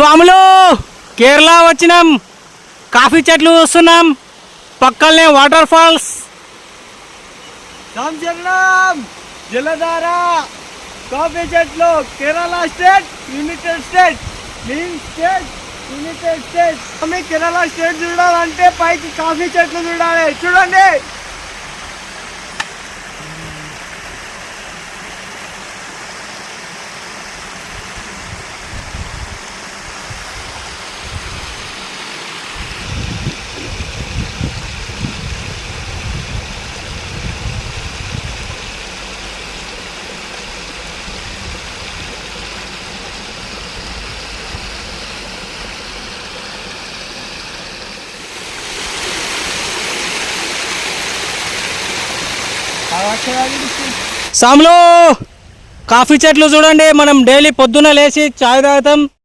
స్వాములు కేరళ వచ్చినాం. కాఫీ చెట్లు చూస్తున్నాం, పక్కనే వాటర్ ఫాల్స్. జలధార కాఫీ చెట్లు Kerala state United state United state. Kerala state చూడాలంటే పైకి కాఫీ చెట్లు చూడాలి. చూడండి. సాములు కాఫీ చెట్లు చూడండి. మనం డైలీ పొద్దున్న లేచి చాయ్ తాగుతాం.